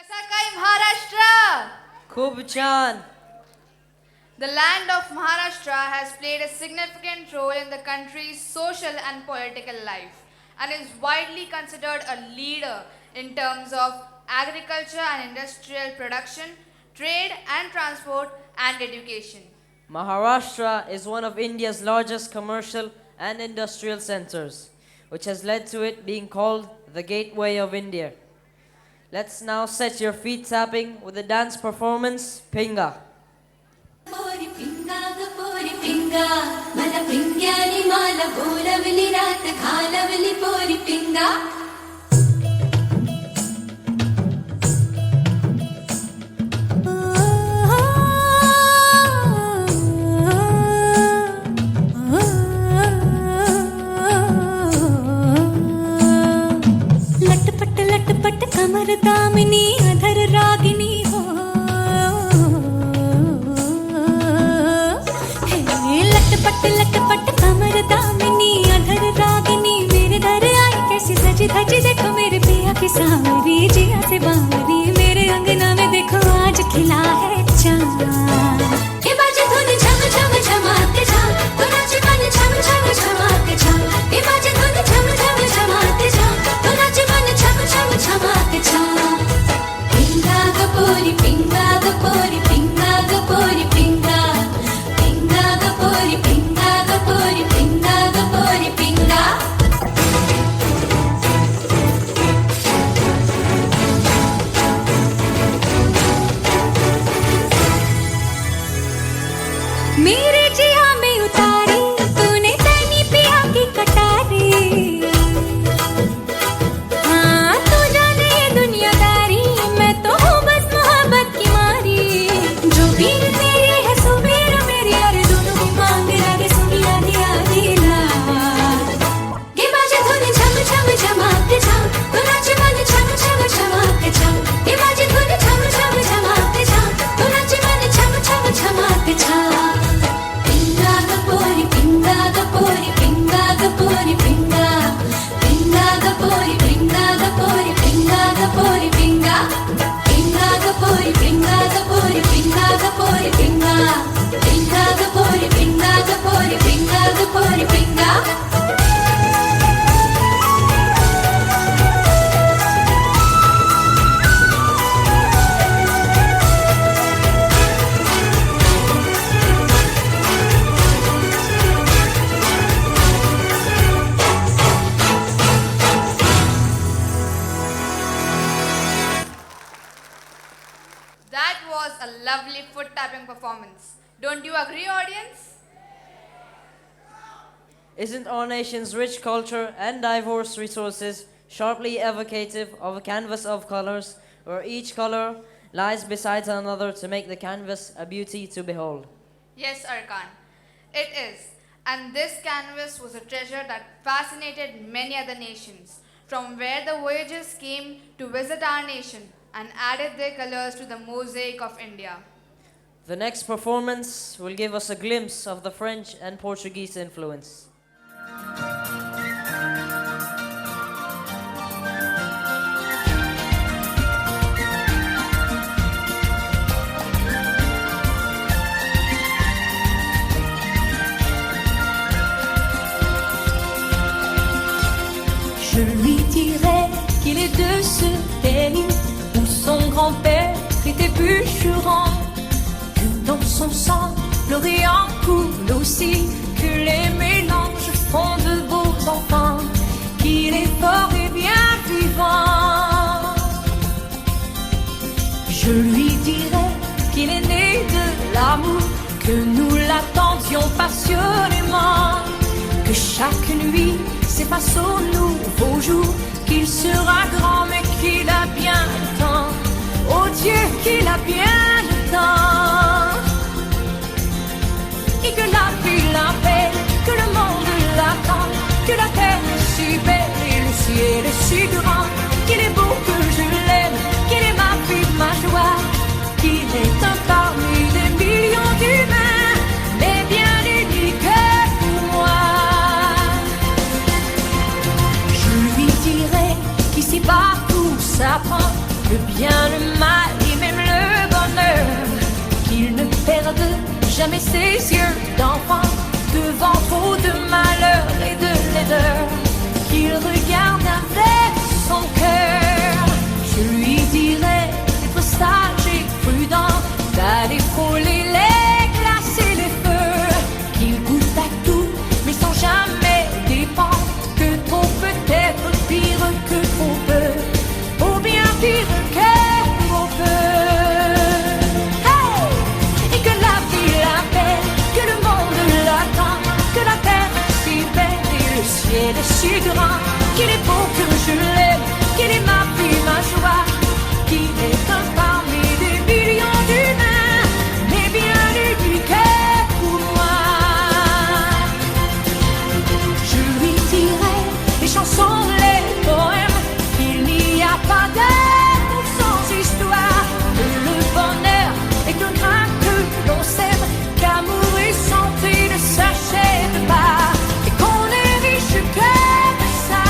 कसा काय Maharashtra? Khub Chan. The land of Maharashtra has played a significant role in the country's social and political life and is widely considered a leader in terms of agriculture and industrial production, trade and transport, and education. Maharashtra is one of India's largest commercial and industrial centers, which has led to it being called the Gateway of India. Let's now set your feet tapping with the dance performance Pinga. पोरी पिंगा ग पोरी पिंगा मला पिंग्यानी मला बोलवली रात घालवली पोरी पिंगा लटपट लटपट कमर दामिनी अधर रागिनी हो लटपट लटपट कमर दामिनी अधर रागिनी मेरे घर आई कैसी सजी धजी देखो मेरे पिया की सावरी जिया से बावरी मेरे अंगना में देखो आज खिला है चांद ये बाजे धुन झम झम झमाते झाम तो नाचे मन झम झम झमाते झाम ये बाजे धुन झम झम झमाते झाम तो नाचे मन झम झम झमाते झाम पिंगा ग पोरी पिंगा ग पोरी पिंगा ग पोरी पिंगा पिंगा ग पोरी पिंगा ग पोरी पिंगा ग पोरी पिंगा मेरे जिया में उतारी तूने तनी पिया की कटारी हाँ तू जाने ये दुनियादारी मैं तो हूँ बस मोहब्बत की मारी जो भी तेरी है सुबीर मेरी अरे दोनों की मांग लगे सुनी आधी आधी ये बाजे धुन झम झम झमाते झम तो नाचे मन झम झम झमाते झम ये बाजे धुन झम झम झमाते झम तो नाचे मन झम झम झमाते झम पिंगा ग पोरी पिंगा ग पोरी पिंगा ग पोरी पिंगा पिंगा ग पोरी पिंगा ग पोरी पिंगा ग पोरी पिंगा पिंगा ग पोरी पिंगा ग पोरी पिंगा ग पोरी पिंगा पिंगा ग पोरी पिंगा ग पोरी पिंगा ग पोरी पिंगा That was a lovely foot tapping performance. Don't you agree, audience? Isn't our nation's rich culture and diverse resources sharply evocative of a canvas of colors, where each color lies beside another to make the canvas a beauty to behold? Yes, Arkan, it is. And this canvas was a treasure that fascinated many other nations, from where the voyagers came to visit our nation and added their colors to the mosaic of India. The next performance will give us a glimpse of the French and Portuguese influence. Je lui dirai qu'il est de ce pays où son grand-père était bûcheron, que dans son sang l'Orient coule aussi, que les mélanges font de beaux enfants, qu'il est fort et bien vivant. Je lui dirai qu'il est né de l'amour, que nous l'attendions passionnément, que chaque nuit s'efface au nouveau jour, qu'il sera grand mais qu'il a bien le temps. Oh Dieu, qu'il a bien le temps. Et que la vie l'appelle, que le monde l'attend, que la terre est si belle et le ciel est si grand, qu'il est beau, que je l'aime, qu'il est ma vie, ma joie, qu'il est un parmi des millions d'humains, mais bien unique pour moi. Je lui dirai qu'ici partout s'apprend le bien, le mal. jamais ses yeux d'enfant devant trop de malheur et de laideur qu'il regarde avec son cœur. Je lui dirais d'être sage et prudent, d'aller frôler les glaces et les feux, qu'il goûte à tout mais sans jamais dépendre, que trop peut être pire que trop peu, ou bien pire que trop peu. Hey! Et que la vie l'appelle, que le monde l'attend, que la terre est si belle et le ciel est si grand, qu'il est beau que je l'aime, qu'il est ma vie, ma joie, qu'il est un parmi des millions d'humains, mais bien lui que pour moi. Je lui dirai les chansons, les poèmes, qu'il n'y a pas d'amour sans histoire, que le bonheur est un grain que l'on sème, qu'amour et santé ne s'achètent pas, et qu'on est riche que de ça.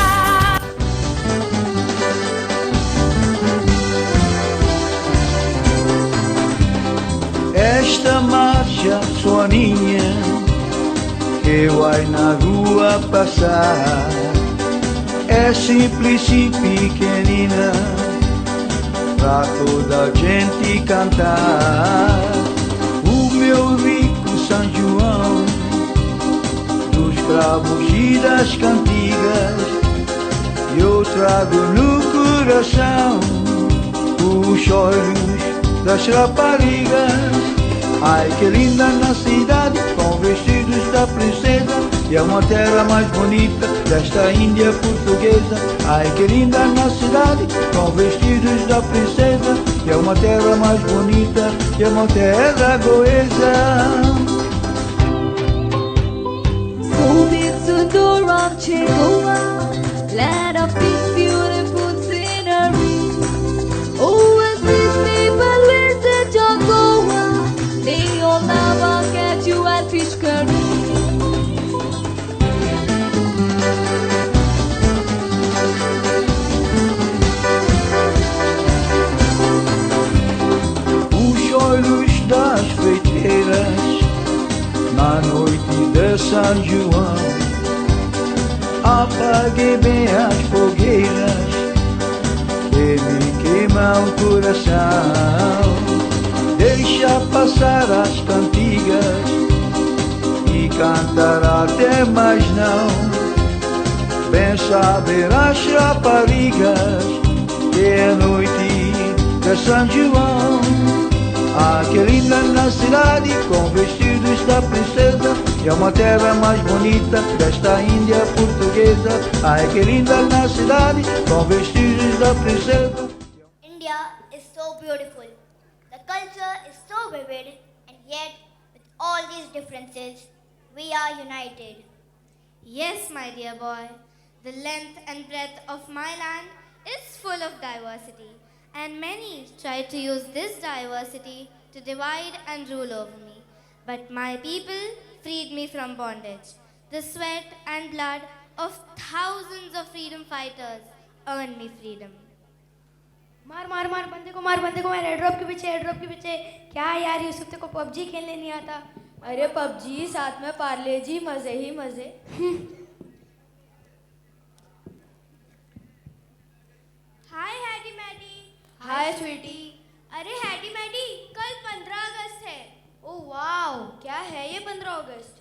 Esta marcha soninha que vai na rua passar é simples e pequenina pra toda a gente cantar. O meu rico São João dos cravos e das cantigas, eu trago no coração os olhos das raparigas. Ai que linda na cidade, com vestidos da princesa, e é uma terra mais bonita desta Índia portuguesa. Ai que linda na cidade, com vestidos da princesa, e é uma terra mais bonita, e é uma terra goesa. So it's a door of Jehovah, land of this beautiful scenery. Oh, as these people visit your Goa, they all never get you at fish curry. Os olhos das feiteiras na noite de São João, apague bem as fogueiras que me queimam o coração. Deixa passar as cantigas e cantar até mais não. Bem saber as raparigas que é noite de São João. Ah, que linda na cidade, com vestidos da princesa, e é uma terra mais bonita desta Índia portuguesa. Ai, que linda na cidade, com vestidos da princesa. India is so beautiful. The culture is so vivid, and yet, with all these differences, we are united. Yes, my dear boy, the length and breadth of my land is full of diversity, and many try to use this diversity to divide and rule over me. But my people freed me from bondage. The sweat and blood of thousands of freedom fighters earned me freedom. मार मार मार बंदे को मार, बंदे को मार, air drop के पीछे, एयर ड्रॉप के पीछे। क्या यार यूसुफ तेरे को पबजी खेलने नहीं आता? अरे पबजी साथ में पार्ले जी, मजे ही मजे। हाय हैडी मैडी। हाय स्वीटी। अरे हैडी मैडी, कल 15 अगस्त है। ओ वाओ, क्या है ये 15 अगस्त?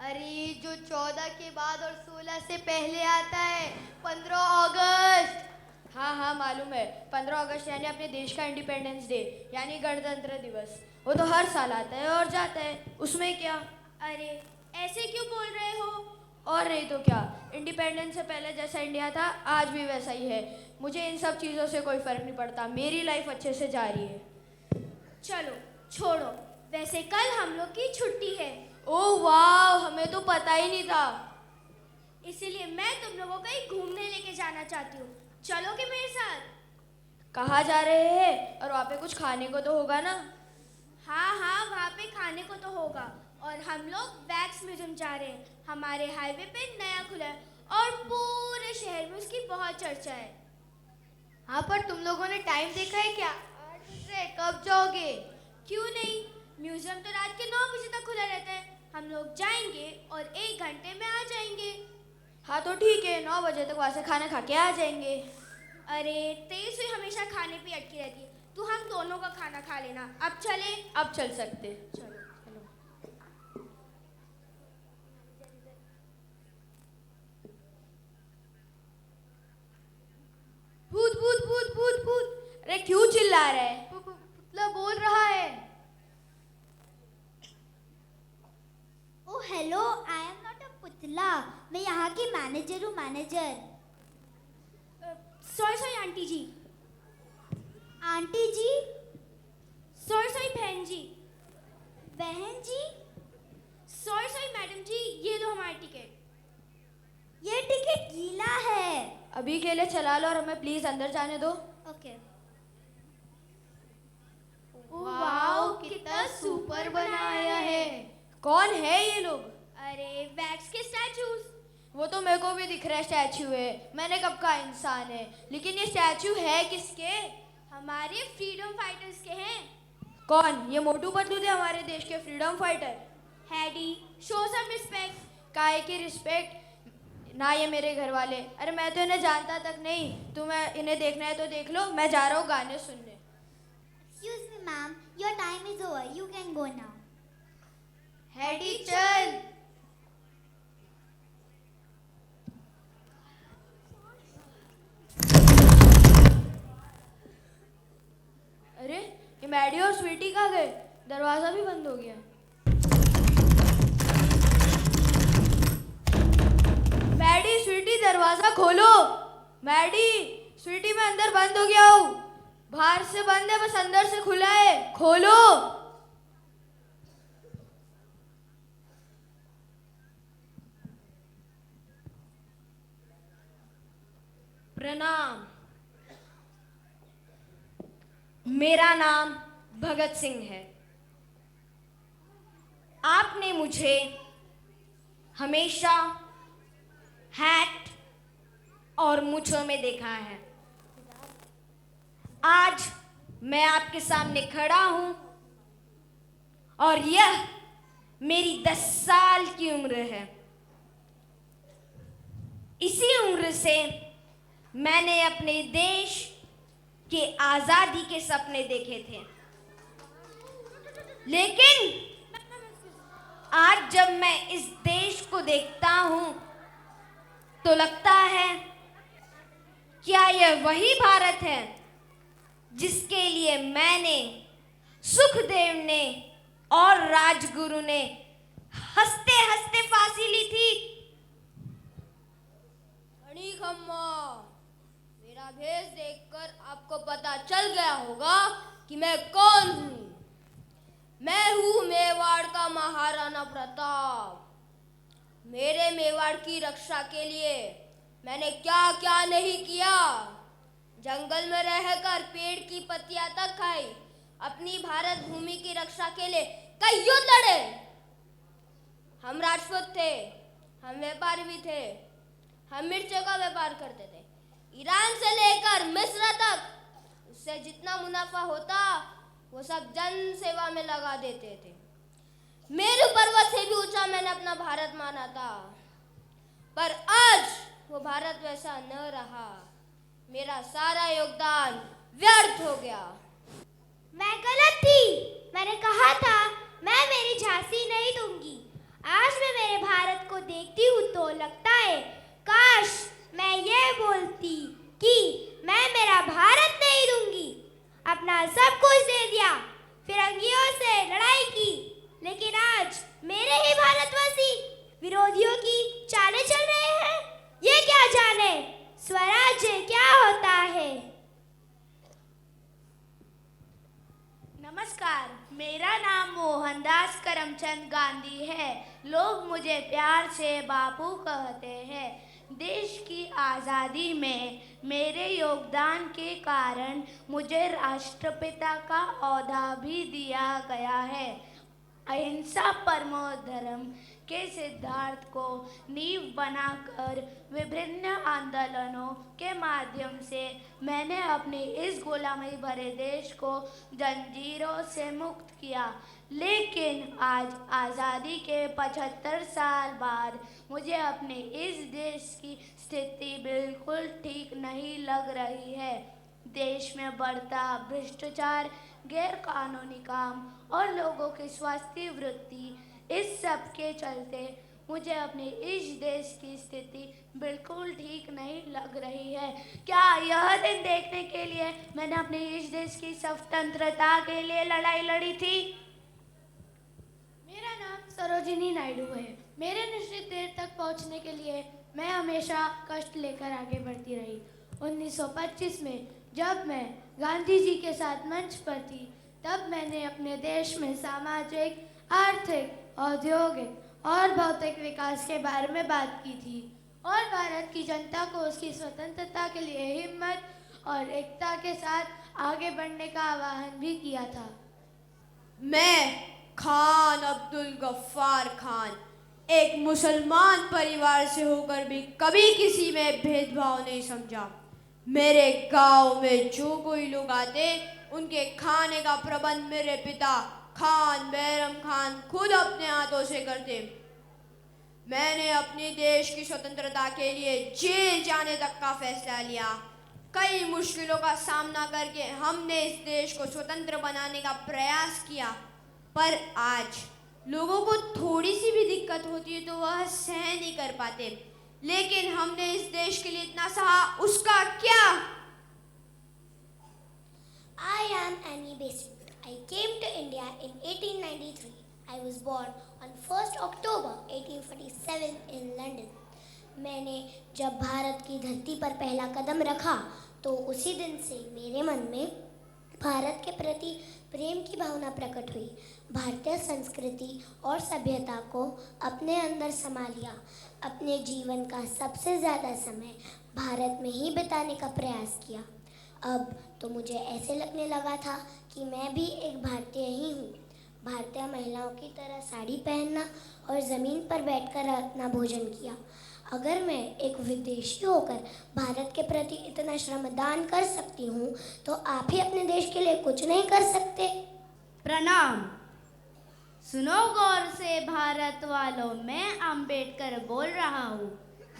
अरे जो 14 के बाद और 16 से पहले आता है, 15 अगस्त। हाँ हाँ मालूम है, 15 अगस्त यानी अपने देश का इंडिपेंडेंस डे, यानी गणतंत्र दिवस। वो तो हर साल आता है और जाता है, उसमें क्या? अरे ऐसे क्यों बोल रहे हो? और नहीं तो क्या, इंडिपेंडेंस से पहले जैसा इंडिया था आज भी वैसा ही है। मुझे इन सब चीज़ों से कोई फ़र्क नहीं पड़ता, मेरी लाइफ अच्छे से जा रही है। चलो छोड़ो, वैसे कल हम लोग की छुट्टी है। ओह वाह, हमें तो पता ही नहीं था। इसीलिए मैं तुम लोगों को कहीं घूमने लेके जाना चाहती हूँ, चलोगे मेरे साथ? कहाँ जा रहे हैं? और वहाँ पे कुछ खाने को तो होगा ना? हाँ हाँ, वहाँ पे खाने को तो होगा। और हम लोग वैक्स म्यूजियम जा रहे हैं, हमारे हाईवे पे नया खुला है और पूरे शहर में उसकी बहुत चर्चा है। हाँ, पर तुम लोगों ने टाइम देखा है क्या? 8 बज रहे, कब जाओगे? क्यों नहीं, म्यूजियम तो रात के 9 बजे तक खुला रहता है। हम लोग जाएंगे और 1 घंटे में आ जाएंगे। हाँ तो ठीक है, 9 बजे तक वहाँ से खाना खा के आ जाएंगे। अरे तेज हुई हमेशा खाने पे अटकी रहती है। तू हम दोनों का खाना खा लेना। अब चले? अब चल सकते। चलो चलो। भूत भूत भूत भूत भूत। अरे क्यों चिल्ला रहा है? पुतला बोल रहा है। Oh hello, I am not a पुतला। मैं यहाँ की मैनेजर हूँ, मैनेजर। सॉरी सॉरी आंटी जी। आंटी जी? सॉरी सॉरी बहन जी। बहन जी? सॉरी सॉरी मैडम जी, ये लो हमारी टिकट। ये टिकट गीला है। अभी के लिए चला लो और हमें प्लीज अंदर जाने दो। ओके। वाओ, कितना सुपर बनाया है। कौन है ये लोग? अरे वैक्स के स्टैचूज। वो तो मेरे को भी दिख रहा है स्टैचू है। मैंने कब कहा इंसान है। लेकिन ये स्टैचू है किसके? हमारे फ्रीडम फाइटर्स के हैं। कौन? ये मोटू पतलू थे हमारे देश के फ्रीडम फाइटर। हैडी, शो सम रिस्पेक्ट। काहे की रिस्पेक्ट? ना ये मेरे घर वाले। अरे मैं तो इन्हें जानता तक नहीं। तुम्हें इन्हें देखना है तो देख लो, मैं जा रहा हूँ गाने सुनने। Excuse me, ma'am. Your time is over. You can go now. हैडी चल। अरे ये मैडी और स्वीटी कहाँ गए? दरवाजा भी बंद हो गया। मैडी, स्वीटी, दरवाजा खोलो। मैडी, स्वीटी, मैं अंदर बंद हो गया हूँ। बाहर से बंद है, बस अंदर से खुला है। खोलो। प्रणाम। मेरा नाम भगत सिंह है। आपने मुझे हमेशा हैट और मूंछों में देखा है। आज मैं आपके सामने खड़ा हूं और यह मेरी 10 साल की उम्र है। इसी उम्र से मैंने अपने देश के आजादी के सपने देखे थे, लेकिन आज जब मैं इस देश को देखता हूं तो लगता है क्या यह वही भारत है जिसके लिए मैंने, सुखदेव ने और राजगुरु ने हंसते हंसते फांसी ली थी। खम्मा, मेरा भेष देखकर आपको पता चल गया होगा कि मैं कौन हूँ। मैं हूँ मेवाड़ का महाराणा प्रताप। मेरे मेवाड़ की रक्षा के लिए मैंने क्या क्या नहीं किया। जंगल में रहकर पेड़ की पत्तियां तक खाई। अपनी भारत भूमि की रक्षा के लिए कई युद्ध लड़े। हम राजपूत थे, हम व्यापारी भी थे। हम मिर्चों का व्यापार करते थे, ईरान से लेकर मिस्र तक। उससे जितना मुनाफा होता वो सब जन सेवा में लगा देते थे। मेरू पर्वत से भी ऊंचा मैंने अपना भारत माना था, पर आज वो भारत वैसा न रहा। मेरा सारा योगदान व्यर्थ हो गया। मैं गलत थी। मैंने कहा था मैं मेरी झांसी नहीं दूंगी। आज मैं मेरे भारत को देखती हूँ तो लगता है काश मैं ये बोलती कि मैं मेरा भारत नहीं दूंगी। अपना सब कुछ दे दिया, फिरंगियों से लड़ाई की, लेकिन आज मेरे ही भारतवासी विरोधियों की चालें चल रहे हैं। ये क्या जाने स्वराज्य क्या होता है। नमस्कार, मेरा नाम मोहनदास करमचंद गांधी है। लोग मुझे प्यार से बापू कहते हैं। देश की आज़ादी में मेरे योगदान के कारण मुझे राष्ट्रपिता का ओहदा भी दिया गया है। अहिंसा परमो धर्म के सिद्धांत को नींव बनाकर विभिन्न आंदोलनों के माध्यम से मैंने अपने इस गुलामी भरे देश को जंजीरों से मुक्त किया। लेकिन आज आज़ादी के 75 साल बाद मुझे अपने इस देश की स्थिति बिल्कुल ठीक नहीं लग रही है। देश में बढ़ता भ्रष्टाचार, गैर कानूनी काम और लोगों की स्वार्थी वृत्ति, इस सब के चलते मुझे अपने इस देश की स्थिति बिल्कुल ठीक नहीं लग रही है। क्या यह दिन देखने के लिए मैंने अपने इस देश की स्वतंत्रता के लिए लड़ाई लड़ी थी? मेरा नाम सरोजिनी नायडू है। मेरे निश्चित देर तक पहुंचने के लिए मैं हमेशा कष्ट लेकर आगे बढ़ती रही। 1925 में जब मैं गांधी जी के साथ मंच पर थी, तब मैंने अपने देश में सामाजिक, आर्थिक, औद्योगिक और भौतिक विकास के बारे में बात की थी और भारत की जनता को उसकी स्वतंत्रता के लिए हिम्मत और एकता के साथ आगे बढ़ने का आह्वान भी किया था। मैं खान अब्दुल गफ्फार खान एक मुसलमान परिवार से होकर भी कभी किसी में भेदभाव नहीं समझा। मेरे गांव में जो कोई लोग आते, उनके खाने का प्रबंध मेरे पिता खान बैरम खान खुद अपने हाथों से करते। मैंने अपने देश की स्वतंत्रता के लिए जेल जाने तक का फैसला लिया। कई मुश्किलों का सामना करके हमने इस देश को स्वतंत्र बनाने का प्रयास किया, पर आज लोगों को थोड़ी सी भी दिक्कत होती है तो वह सहन नहीं कर पाते। लेकिन हमने इस देश के लिए इतना सहा, उसका क्या? I am Annie Basin. I came to India in 1893. I was born on 1st October 1847 in London. मैंने जब भारत की धरती पर पहला कदम रखा तो उसी दिन से मेरे मन में भारत के प्रति प्रेम की भावना प्रकट हुई। भारतीय संस्कृति और सभ्यता को अपने अंदर समा लिया। अपने जीवन का सबसे ज़्यादा समय भारत में ही बिताने का प्रयास किया। अब तो मुझे ऐसे लगने लगा था कि मैं भी एक भारतीय ही हूँ। भारतीय महिलाओं की तरह साड़ी पहनना और ज़मीन पर बैठकर अपना भोजन किया। अगर मैं एक विदेशी होकर भारत के प्रति इतना श्रमदान कर सकती हूँ, तो आप ही अपने देश के लिए कुछ नहीं कर सकते? प्रणाम। सुनो गौर से भारत वालों, मैं अंबेडकर बोल रहा हूँ।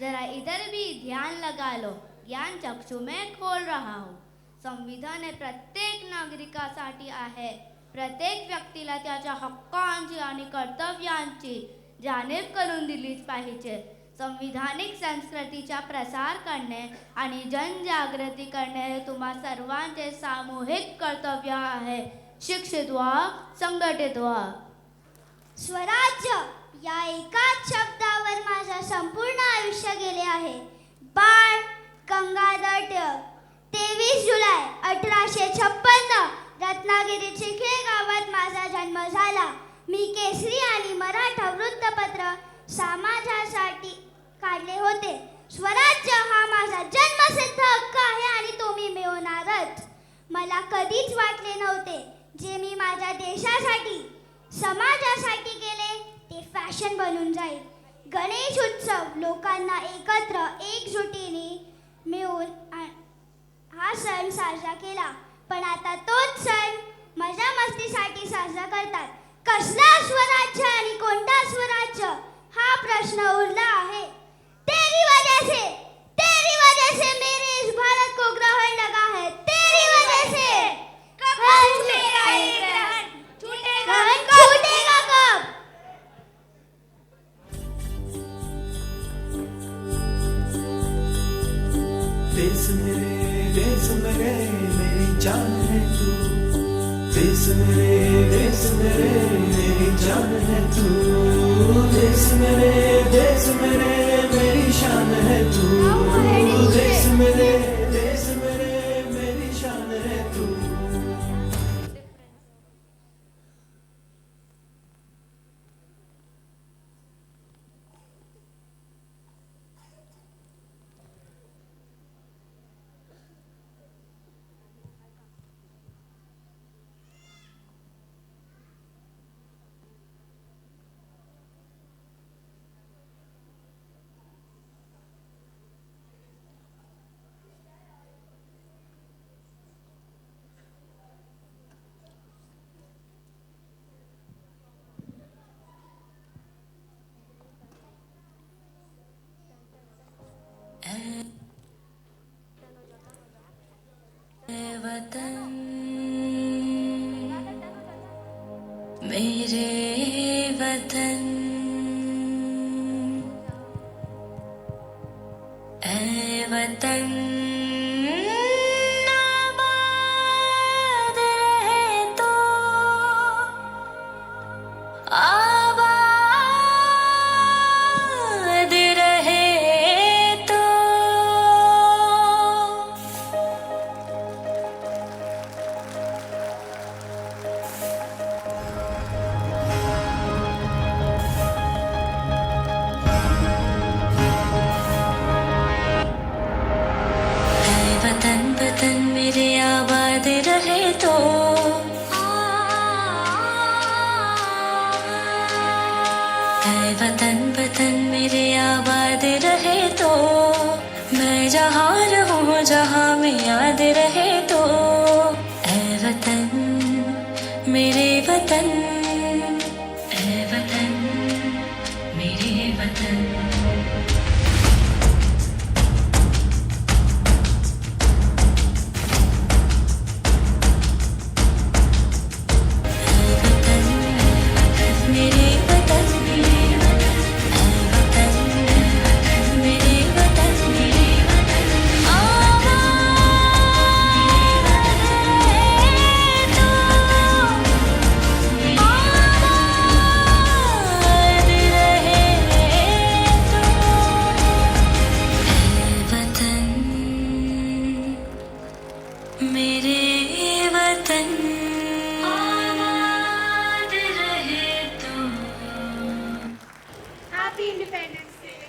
जरा इधर भी ध्यान लगा लो, ज्ञान चक्षु में खोल रहा हूँ। संविधान प्रत्येक नागरिकासाठी आहे। प्रत्येक व्यक्तीला त्याच्या हक्कांची आणि कर्तव्यांची जाणीव करून दिलीच पाहिजे। संविधानिक संस्कृतीचा प्रसार करणे आणि जनजागृती करणे हे तुम्हा सर्वांचे सामूहिक कर्तव्य आहे। शिक्षित व्हा, संघटित व्हा। स्वराज्य या एकाच शब्दावर माझं संपूर्ण आयुष्य गेले आहे। बाळ गंगाधर टिळक, 23 जुलै 1856 रत्नागिरी चिखली गावात माझा जन्म झाला। मी केसरी आणि मराठा वृत्तपत्र समाजासाठी काढले होते। स्वराज्य हा माझा जन्मसिद्ध हक्क आहे आणि तो मी मिळवणारच। मला कधीच वाटले नव्हते जे मी माझ्या देशासाठी, समाजासाठी केले ते फॅशन बनून जाईल। गणेश उत्सव लोकांना एकत्र एकजुटीने मिळून हा सण साजरा केला, पण आता तोच सण मजा मस्तीसाठी साजरा करतात। कसला स्वराज्य आणि कोणता स्वराज्य हा प्रश्न उरला आहे। तेरी वजह से मेरे इस भारत को ग्रहण लगा है। तेरी वजह से कब छूटेगा ये ग्रहण? छूटेगा कब? देश मेरे मेरी जान है तू। देश मेरे मेरी जान है तू। देश मेरे मेरी शान है तू। देश मेरे मेरी शान है तू। ऐ वतन आबाद रहे तो, आबाद रहे तो। वतन वतन मेरे आबाद रहे तो, ऐ वतन वतन मेरे आबाद रहे तो, मैं जहाँ रहूँ जहाँ में याद रहे तो, ऐ वतन मेरे वतन, ऐ वतन मेरे वतन। मेरे वतन मेरे वतन, मेरे वतन मेरे वतन, आबाद रहे तो, आबाद रहे तो। ऐ वतन मेरे वतन, आबाद रहे तो। Happy Independence Day.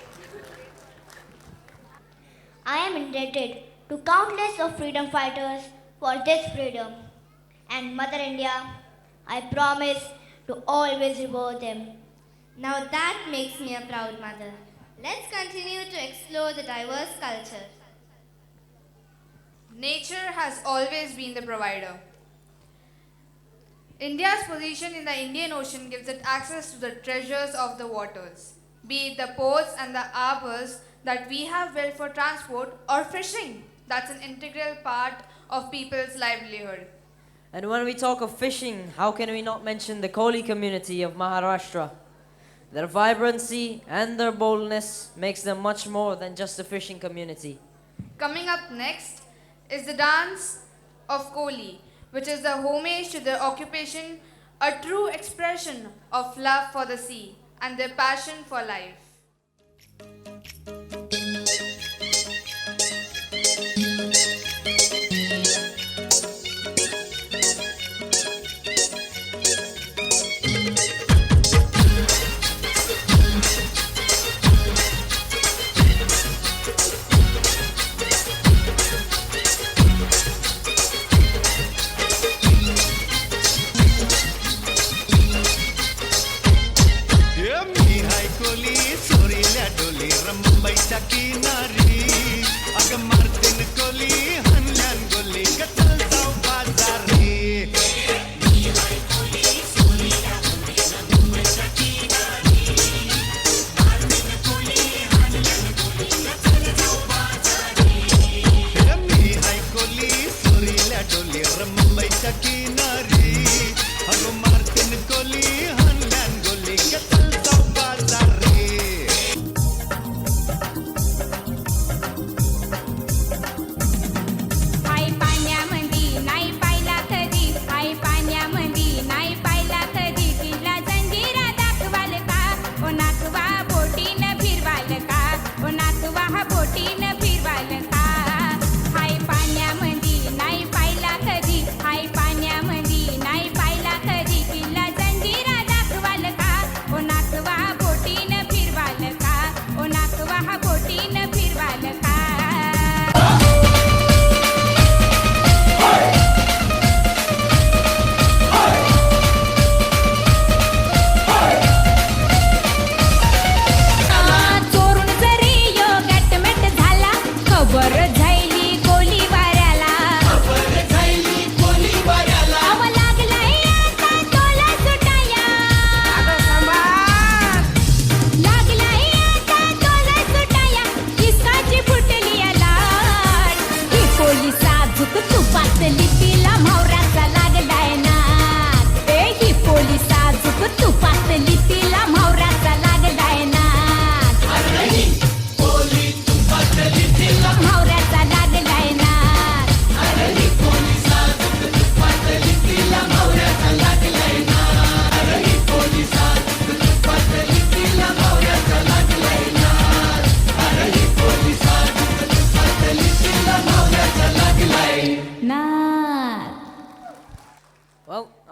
I am indebted to countless of freedom fighters for this freedom. And Mother India, I promise to always reward them. Now that makes me a proud mother. Let's continue to explore the diverse culture. Nature has always been the provider. India's position in the Indian Ocean gives it access to the treasures of the waters, be it the ports and the harbors that we have built for transport or fishing. That's an integral part of people's livelihood. And when we talk of fishing, how can we not mention the Koli community of Maharashtra? Their vibrancy and their boldness makes them much more than just a fishing community. Coming up next is the dance of Koli, which is the homage to their occupation, a true expression of love for the sea and their passion for life. मी हाय कोली सोरील्या डोली रंबाईच्या किनारी अग मारतीन कोली हनल्यान गोली गचल जाऊ बाजारी मी हाय कोली सोरील्या डोली रंबाईच्या किनारी मारतीन कोली हनल्यान गोली गचल जाऊ बाजारी मी हाय कोली सोरील्या डोली रंबाईच्या किनारी अग मारतीन कोली हनल्यान गोली गचल जाऊ बाजारी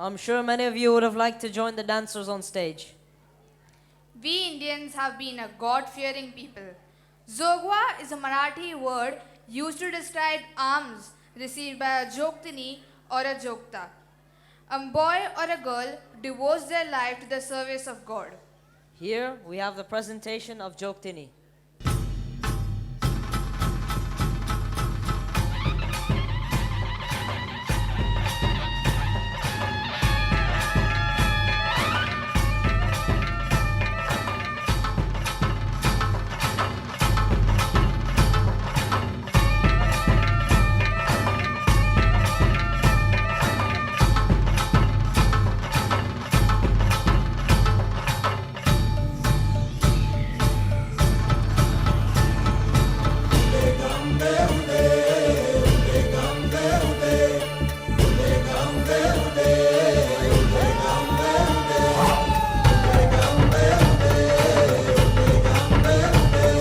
I'm sure many of you would have liked to join the dancers on stage. We Indians have been a God-fearing people. Zogwa is a Marathi word used to describe alms received by a joktini or a jokta. A boy or a girl devotes their life to the service of God. Here we have the presentation of Joktini.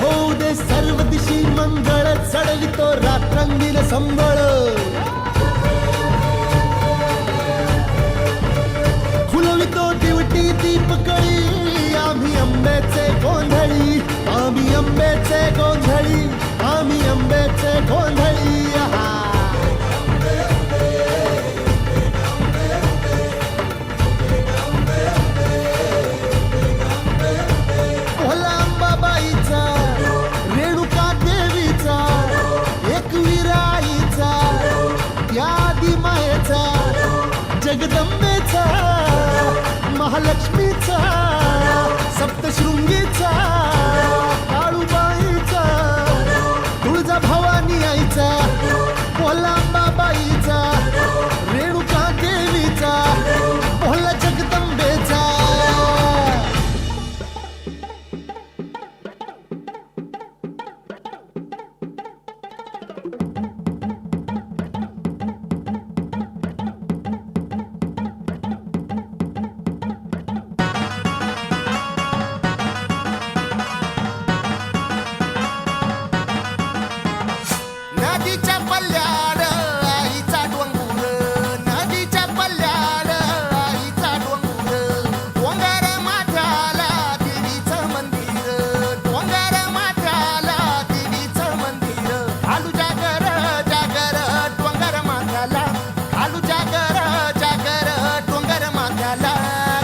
होऊ दे सर्व दिशी मंगळ चढवितो रात्रंगील संबळ फुलवितो दिवटी दीपकळी आम्ही अंब्याचे गोंधळी आम्ही अंब्याचे गोंधळी आम्ही अंब्याचे गोंधळी आहा. भोला अंबाबाईचा रेणुका देवीचा एकविराईचा त्या आदिमायेचा जगदंबेचा महालक्ष्मीचा सप्तशृंगीचा काळूबाईचा तुळजा भवानी आईचा भोला अंबाबाईचा रेणुका देवीचा भोला जगदंबेचा. नदीच्या पल्ल्याड आईचा डोंगर नदीच्या पल्ल्याड आईचा डोंगर डोंगर माथ्याला देवीचं मंदिर डोंगर माथ्याला देवीचं मंदिर घालू जागर जागर डोंगर माथ्याला घालू जागर जागर डोंगर माथ्याला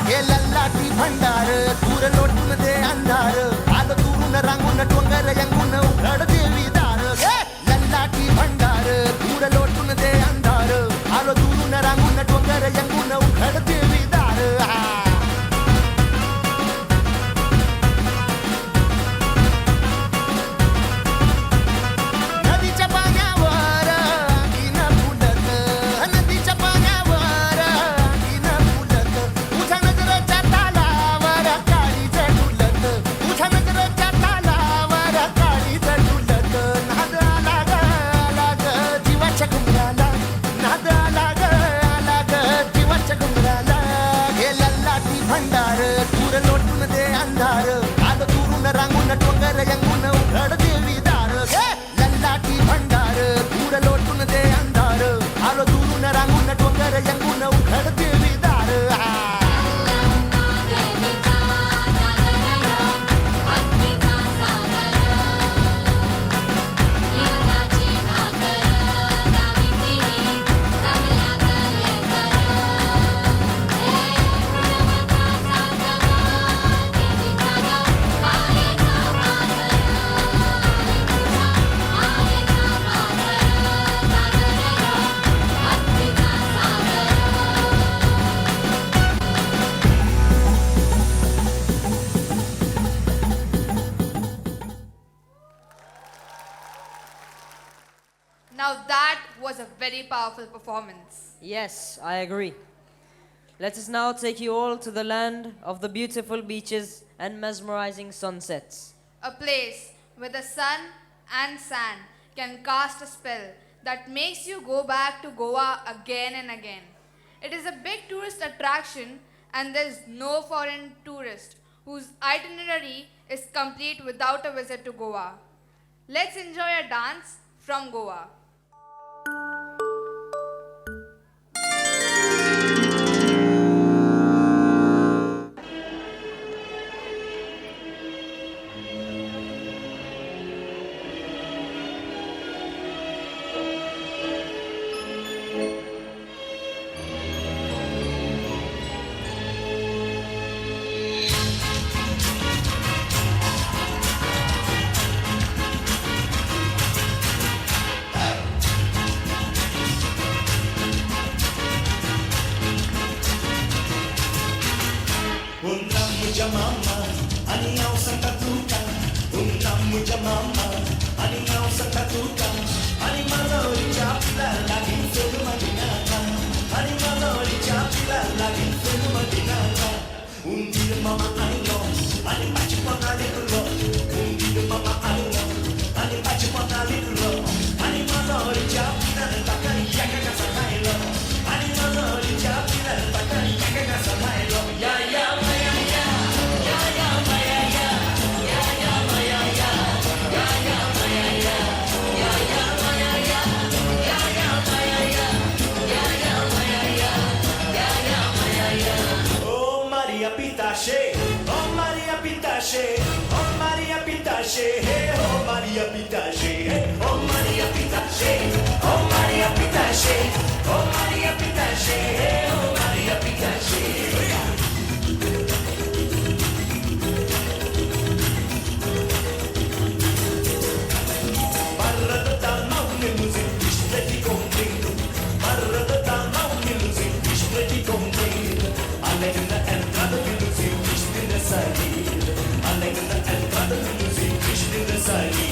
गेला लाठी भंडार दूर लोटून दे अंधार आलो दुरून रांगून डोंगर यंगून उघड देवी दार लल्लाटी भंडार दूर लोटून दे अंधार आलो दुरून रांगून डोंगर यंगून उघड देवी दार नदीच्या पाण्यावर अंगीन फुलत नदीच्या पाण्यावर अंगीन फुलत तुझ्या नजरेच्या तालावर काळीच डुलत तुझ्या नजरेच्या तालावर काळीच डुलत नाद आला ग जीवाच्या घुमराला नाद आला ग जीवाच्या घुमराला गेला लाठी भंडार दूर लोटून दे अंधार आलो दुरून रांगून डोंगर यंगून उघड देवी दार लल्लाटी भंडार दूर लोटून दे अंधार आलो दुरून रांगून डोंगर यंगून उघड देवी दार Now that was a very powerful performance. Yes, I agree. Let us now take you all to the land of the beautiful beaches and mesmerizing sunsets. A place where the sun and sand can cast a spell that makes you go back to Goa again and again. It is a big tourist attraction and there is no foreign tourist whose itinerary is complete without a visit to Goa. Let's enjoy a dance from Goa. Maria Pitache, oh Maria Pitache, oh Maria Pitache, oh Maria Pitache, oh Maria Pitache. Barra da dama limousine, display complete. Barra da dama limousine, display complete. Alegna entrada limousine, display saída. Alegna entrada limousine, display saída.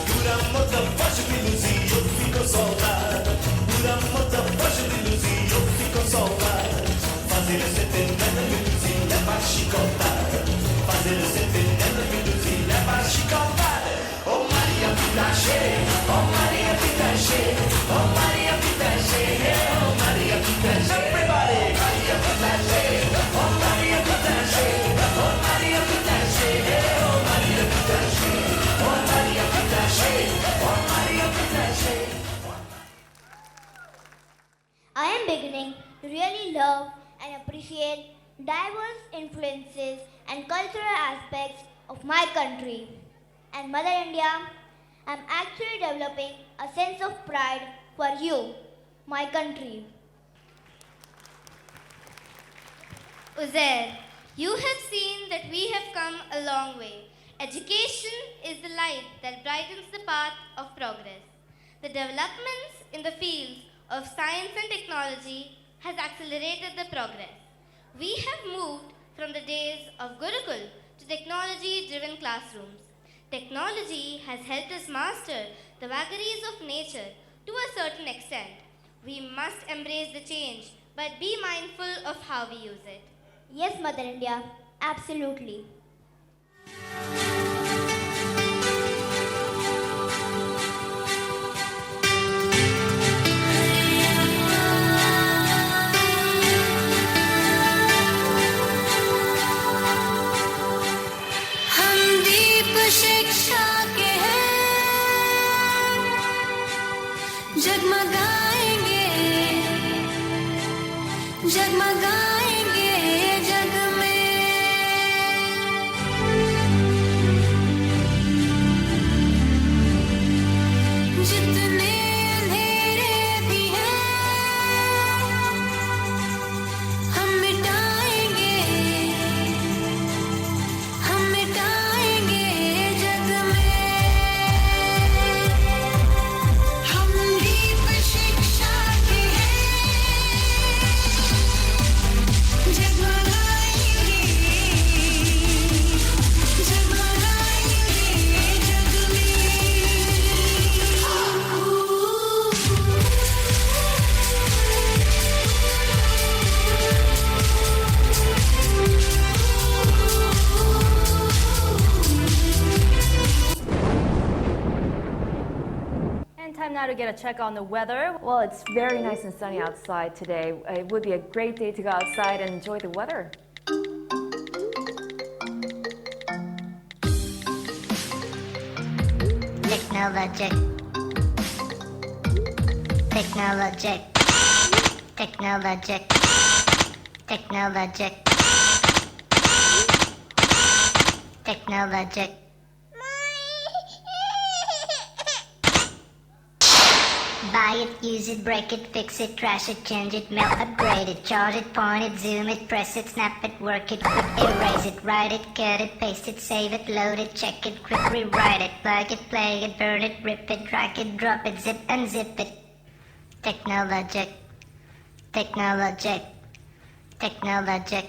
Por amor da faixa de luzia, eu fico soldado. Por amor da faixa de luzia, eu fico soldado. Fazer esse tenendo luzia é pra chicotada. Fazer esse tenendo luzia é pra chicotada. Oh Maria Pitache, oh Maria Pitache, oh Maria Pitache, oh Maria Pitache. Everybody, Maria Pitache, oh Maria Pitache, oh Maria Pitache, oh Maria Pitache, oh Maria Pitache, oh Maria Pitache. I am beginning to really love and appreciate diverse influences and cultural aspects of my country. And Mother India, I'm actually developing a sense of pride for you, my country. Uzair, you have seen that we have come a long way. Education is the light that brightens the path of progress. The developments in the fields of science and technology has accelerated the progress. We have moved from the days of Gurukul to technology-driven classrooms. Technology has helped us master the vagaries of nature to a certain extent. We must embrace the change, but be mindful of how we use it. Yes, Mother India, absolutely. हम दीप शिक्षा के हैं, जगमगाएंगे जगमगाएंगे जग में। जितने अंधेरे भी हैं हम मिटाएंगे जग में। हम दीप शिक्षा के हैं, जगमगाएंगे जग में। And time now to get a check on the weather. Well, it's very nice and sunny outside today. It would be a great day to go outside and enjoy the weather. Technologic. Technologic. Technologic. Technologic. Technologic. Buy it, use it, break it, fix it, trash it, change it, melt, upgrade it, charge it, point it, zoom it, press it, snap it, work it, quick erase it, write it, cut it, paste it, save it, load it, check it, quick rewrite it, plug it, play it, burn it, rip it, drag it, drop it, zip, unzip it. Technologic. Technologic. Technologic.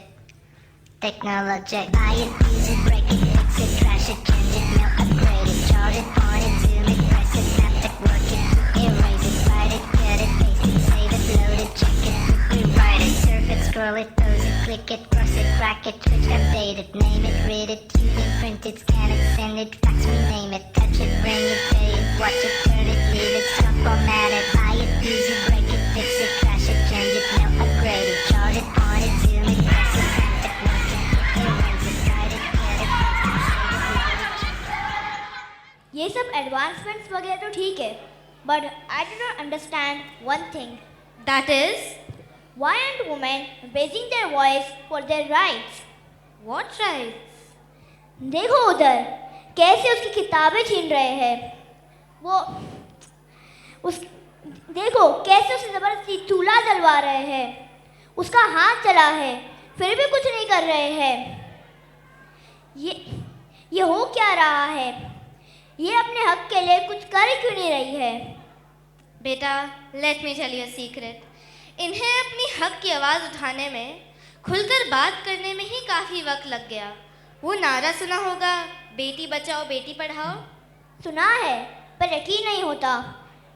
Technologic. Buy it, use it, break it, fix it, trash it, change it, melt, upgrade it, charge it, point it, zoom it, press it, snap it, work it, erase it, write it, cut it, paste it, save it, load it, check it, rewrite it, surf it, scroll it, pose it, click it, cross it, crack it, switch, update it, name it, read it, tune it, print it, scan it, send it, fax, rename it, touch it, bring it, pay it, watch it, turn it, leave it, stop, format it, buy it, use it, break it, fix it, trash it, change it, melt, upgrade it, charge it, point it, zoom it, press it, snap it, work it, erase it, write it, cut it, paste it, save it, load it, check it. ये सब advancements वगैरह तो ठीक है, but I do not understand one thing. That is, Why aren't women raising their voice for their rights? What rights? देखो उधर कैसे उसकी किताबें छीन रहे हैं। वो उस देखो कैसे उसे जबरदस्ती चूल्हा जलवा रहे हैं। उसका हाथ चला है फिर भी कुछ नहीं कर रहे हैं। ये हो क्या रहा है? ये अपने हक के लिए कुछ कर क्यों नहीं रही है? बेटा, let me tell you a secret. इन्हें अपनी हक की आवाज़ उठाने में, खुलकर बात करने में ही काफ़ी वक्त लग गया। वो नारा सुना होगा, बेटी बचाओ बेटी पढ़ाओ। सुना है पर यकीन नहीं होता,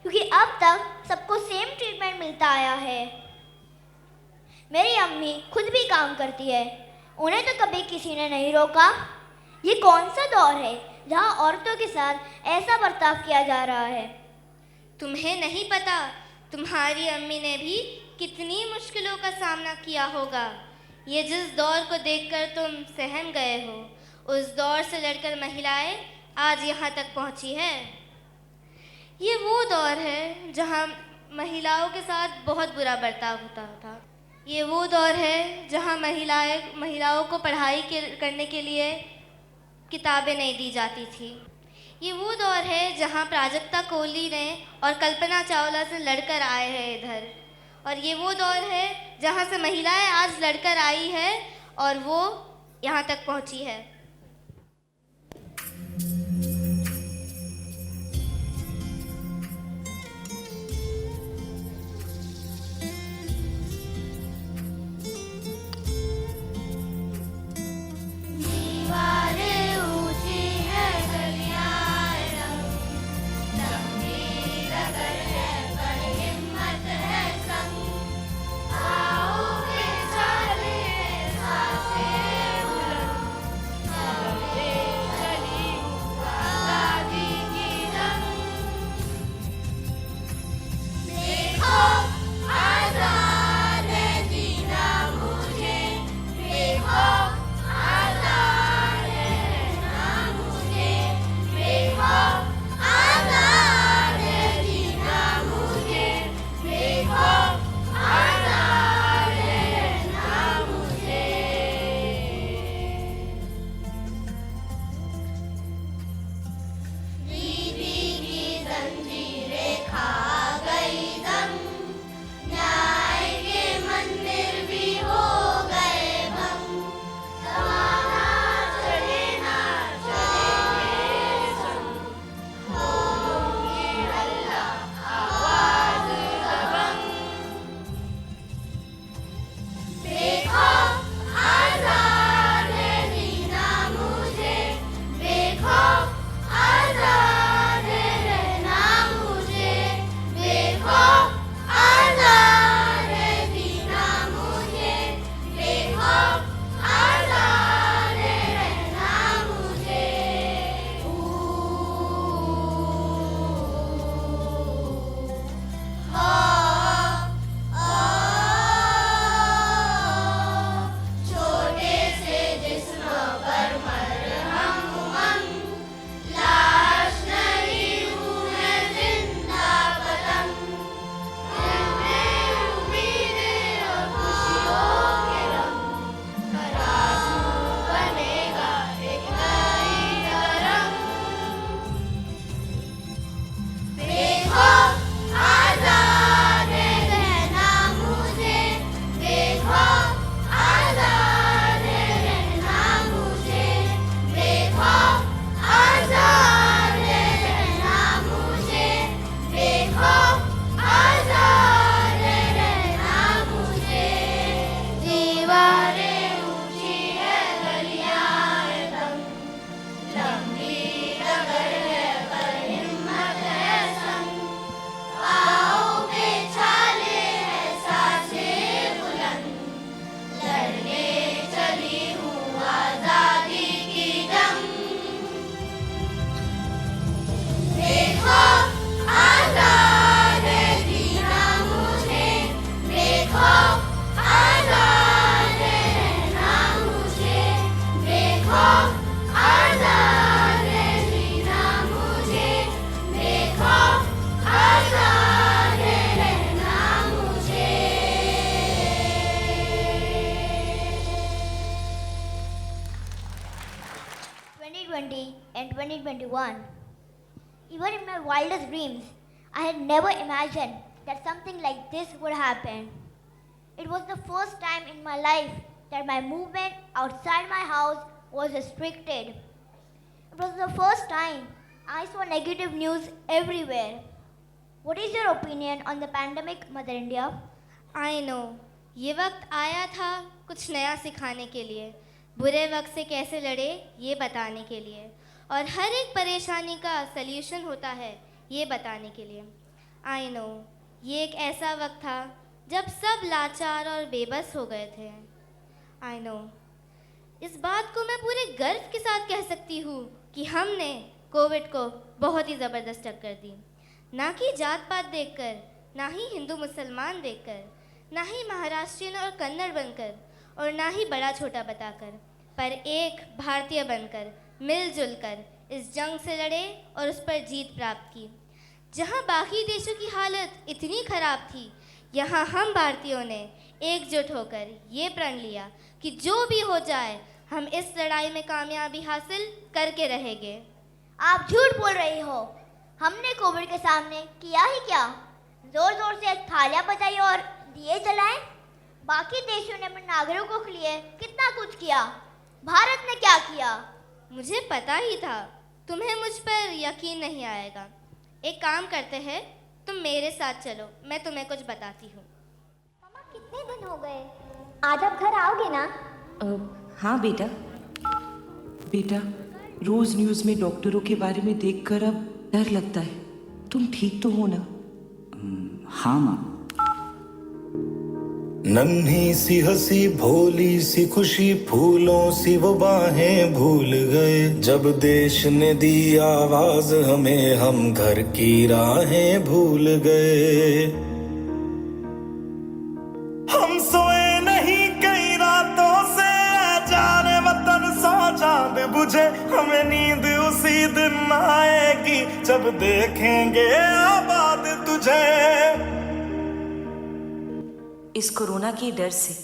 क्योंकि अब तक सबको सेम ट्रीटमेंट मिलता आया है। मेरी अम्मी खुद भी काम करती है, उन्हें तो कभी किसी ने नहीं रोका। ये कौन सा दौर है जहाँ औरतों के साथ ऐसा बर्ताव किया जा रहा है? तुम्हें नहीं पता, तुम्हारी अम्मी ने भी कितनी मुश्किलों का सामना किया होगा। ये जिस दौर को देखकर तुम सहम गए हो, उस दौर से लड़कर महिलाएं आज यहाँ तक पहुँची है। ये वो दौर है जहाँ महिलाओं के साथ बहुत बुरा बर्ताव होता था। ये वो दौर है जहाँ महिलाओं को पढ़ाई करने के लिए किताबें नहीं दी जाती थी। ये वो दौर है जहाँ प्राजक्ता कोहली ने और कल्पना चावला से लड़कर आए हैं इधर। और ये वो दौर है जहाँ से महिलाएं आज लड़कर आई है और वो यहाँ तक पहुँची है। 2020 and 2021. Even in my wildest dreams, I had never imagined that something like this would happen. It was the first time in my life that my movement outside my house was restricted. It was the first time I saw negative news everywhere. What is your opinion on the pandemic, Mother India? I know. ये वक्त आया था कुछ नया सिखाने के लिए, बुरे वक्त से कैसे लड़े ये बताने के लिए, और हर एक परेशानी का सल्यूशन होता है ये बताने के लिए। I know. ये एक ऐसा वक्त था जब सब लाचार और बेबस हो गए थे। I know. इस बात को मैं पूरे गर्व के साथ कह सकती हूँ कि हमने कोविड को बहुत ही ज़बरदस्त टक्कर दी। ना कि जात पात देखकर, ना ही हिंदू मुसलमान देखकर, ना ही महाराष्ट्रियन और कन्नड़ बनकर, और ना ही बड़ा छोटा बताकर, पर एक भारतीय बनकर मिलजुल कर इस जंग से लड़े और उस पर जीत प्राप्त की। जहाँ बाकी देशों की हालत इतनी खराब थी, यहाँ हम भारतीयों ने एकजुट होकर ये प्रण लिया कि जो भी हो जाए हम इस लड़ाई में कामयाबी हासिल करके रहेंगे। आप झूठ बोल रही हो। हमने कोविड के सामने किया ही क्या? जोर जोर से थालियां बजाई और दिए जलाए। बाकी देशों ने अपने नागरिकों के लिए कितना कुछ किया, भारत ने क्या किया? मुझे पता ही था तुम्हें मुझ पर यकीन नहीं आएगा। एक काम करते हैं, तुम मेरे साथ चलो, मैं तुम्हें कुछ बताती हूँ। मामा कितने दिन हो गए, आज आप घर आओगे ना? हाँ बेटा। बेटा, रोज न्यूज़ में डॉक्टरों के बारे में देखकर अब डर लगता है। तुम ठीक तो हो ना? हाँ माँ। नन्ही सी हंसी भोली सी खुशी फूलों सी वो बाहें भूल गए, जब देश ने दी आवाज हमें हम घर की राहें भूल गए। हम सोए नहीं कई रातों से, जाने वतन सो चांद बुझे, हमें नींद उसी दिन आएगी जब देखेंगे आबाद तुझे। इस कोरोना के डर से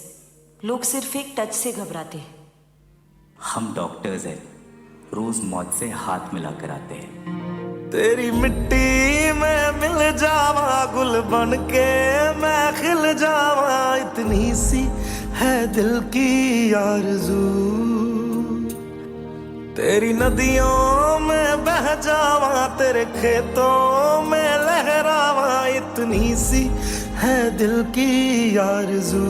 लोग सिर्फ एक टच से घबराते हैं। हम डॉक्टर्स हैं, रोज मौत से हाथ मिला कर आते हैं। तेरी मिट्टी में मिल जावा, गुल बन के मैं खिल जावा, इतनी सी है दिल की आरज़ू। तेरी नदियों में बह जावा, तेरे खेतों में लहरावा, इतनी सी है दिल की आरज़ू।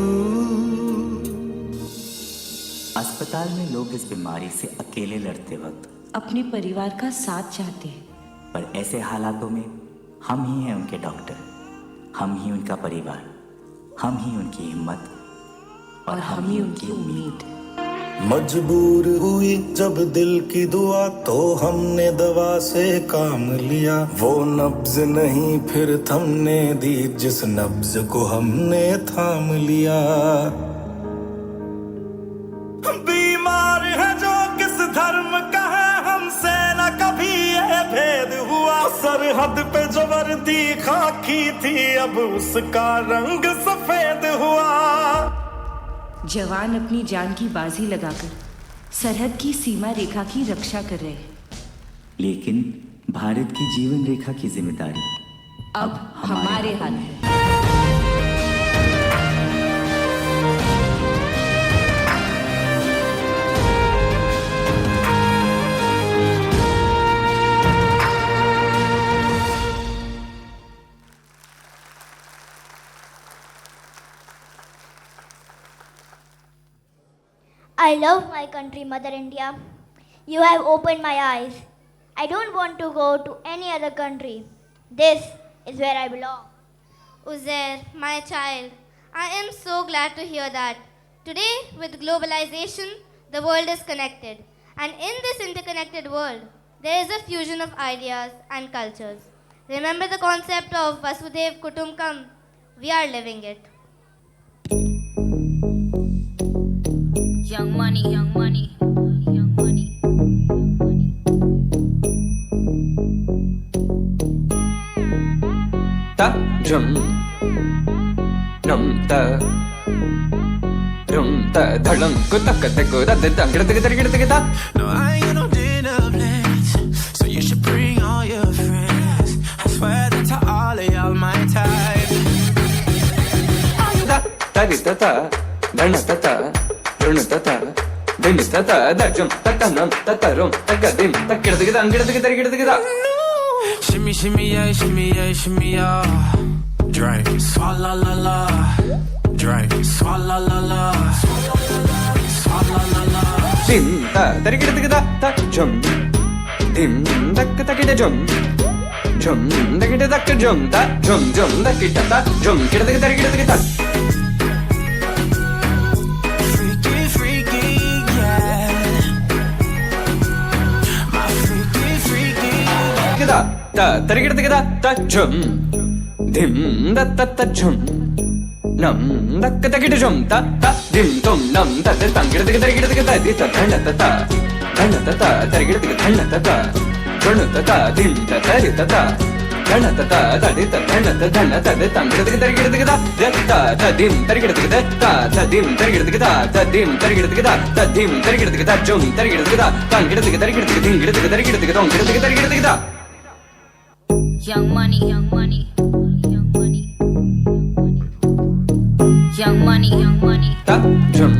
अस्पताल में लोग इस बीमारी से अकेले लड़ते वक्त अपने परिवार का साथ चाहते हैं, पर ऐसे हालातों में हम ही हैं उनके डॉक्टर, हम ही उनका परिवार, हम ही उनकी हिम्मत और हम ही उनकी उम्मीद। मजबूर हुई जब दिल की दुआ तो हमने दवा से काम लिया, वो नब्ज नहीं फिर थमने दी जिस नब्ज को हमने थाम लिया। बीमार है जो किस धर्म का है, हमसे न कभी ये भेद हुआ, सरहद पे जो वर्दी खाकी थी अब उसका रंग सफेद हुआ। जवान अपनी जान की बाजी लगाकर सरहद की सीमा रेखा की रक्षा कर रहे हैं, लेकिन भारत की जीवन रेखा की जिम्मेदारी अब हमारे हाथ में। I love my country, Mother India. You have opened my eyes. I don't want to go to any other country. This is where I belong. Uzair, my child, I am so glad to hear that. Today, with globalization, the world is connected. And in this interconnected world, there is a fusion of ideas and cultures. Remember the concept of Vasudhaiv Kutumbakam? We are living it. Young money, young money, young money, young money. Ta drum ta rum ta dhalam ko tak tak ko da da da da da da. No, I ain't no dinner. tata dana tata runa tata dim tata dajum tata nam tata rum tagadim takirdigida angirdigida rigirdigida. Shimmy, shimmy, yeah, shimmy, yeah, shimmy, yeah. Drink, swalla la la. Drink, swalla la la. Swalla la la. Dim ta tarigirdigida tajum. Dim tak takida jum. Jum takida tak jum ta jum jum takida ta jum kirdigida rigirdigida. Freaky, freaky, yeah. My freaky, freaky. Gida ta tarigirdigida ta jum. Dim da ta ta jum. Nam dakka takida jum ta ta dim tum nam ta ta tangirdigida rigirdigida di ta dhana ta ta tarigirdigida dhana ta ta junu ta ta dim ta tari ta ta dhana ta ta ta di ta dhana ta dhana ta di tangirdigida rigirdigida ta ta dim tarigirdigida ta dim tarigirdigida ta dim tarigirdigida ta dim tarigirdigida jum tarigirdigida tangirdigida rigirdigida dingirdigida rigirdigida ongirdigida rigirdigida. Young money, young money, young money, young money, young money, ta jum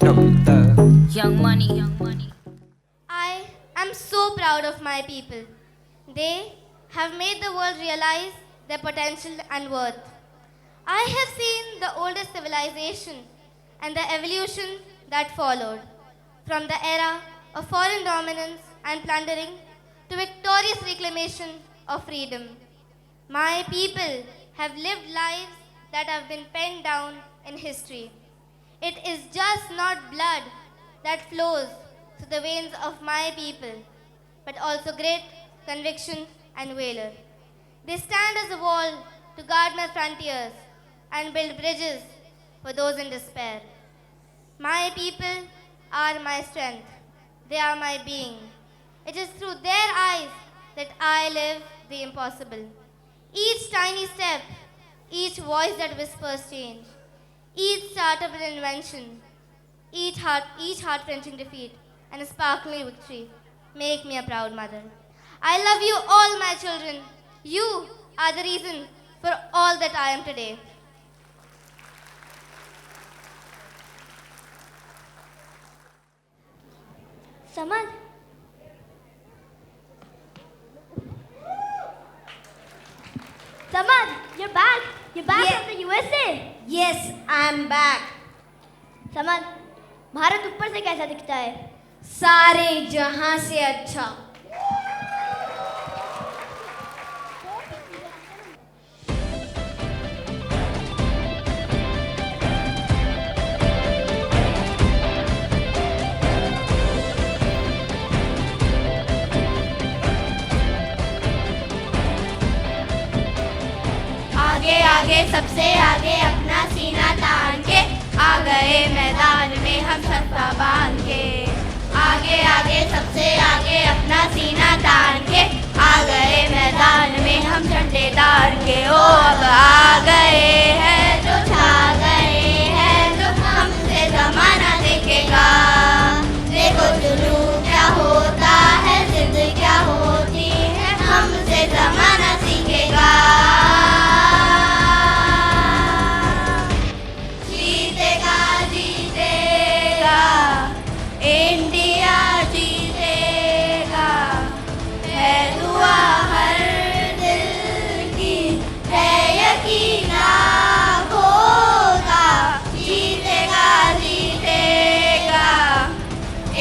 nam ta young money, young money. I am so proud of my people. They have made the world realize their potential and worth. I have seen the oldest civilization and the evolution that followed, from the era of foreign dominance and plundering to victorious reclamation of freedom. My people have lived lives that have been penned down in history. It is just not blood that flows through the veins of my people, but also great conviction and valor. They stand as a wall to guard my frontiers and build bridges for those in despair. My people are my strength. They are my being. It is through their eyes that I live the impossible. Each tiny step, each voice that whispers change, each start of an invention, each heart-wrenching defeat, and a sparkling victory make me a proud mother. I love you all, my children. You are the reason for all that I am today. Samad. Samad, you're back. You're back from the USA. Yes, I'm back. Samad, Bharat ऊपर से कैसा दिखता है? सारे जहां से अच्छा। आगे आगे सबसे आगे अपना सीना तान के आ गए मैदान में हम सत्ता बांध के। आगे आगे सबसे आगे अपना सीना तान के आ गए मैदान में हम झंडे तान के। ओ अब आ गए हैं जो छा गए हैं जो हमसे जमाना देखेगा। देखो जुनू क्या होता है, जिद क्या होती है, हमसे जमाना सीखेगा। इंडिया जीतेगा, है दुआ हर दिल की, है यकीन होगा। जीतेगा जीतेगा,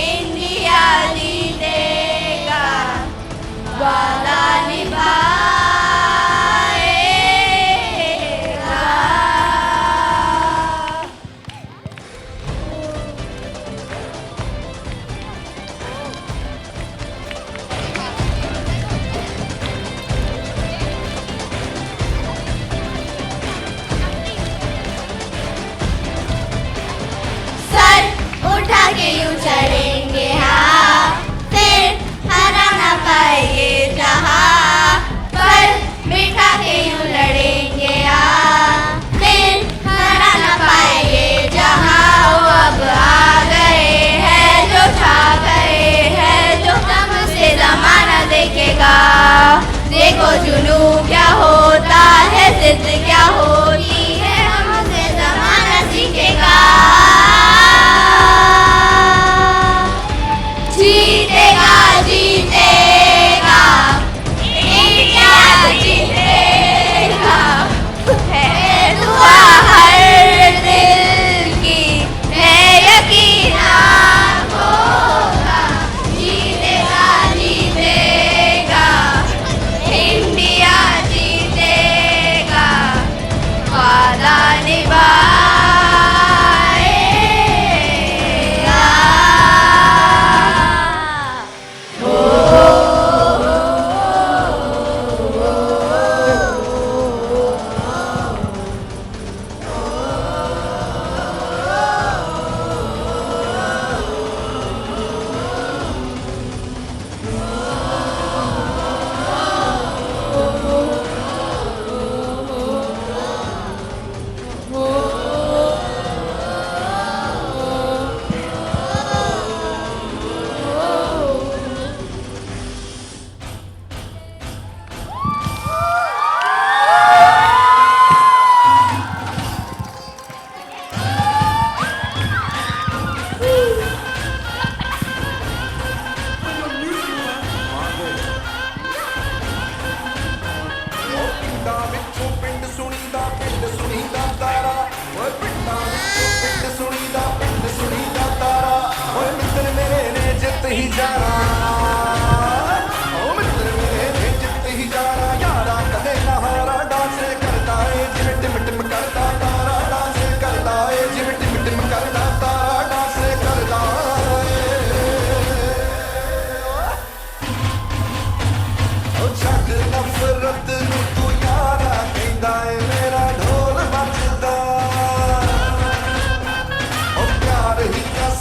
इंडिया जीतेगा, वादा निभाएगा। उठा के यूं चढ़ेंगे हाँ, फिर हरा ना पाएंगे जहाँ। पर बिठा के यूं लड़ेंगे हाँ, फिर हरा ना पाएंगे जहाँ। ओ अब आ गए हैं जो छा गए हैं जो हमसे जमाना देखेगा। देखो जुनू क्या होता है, जिद क्या होती है, हमसे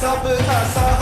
सबका साथ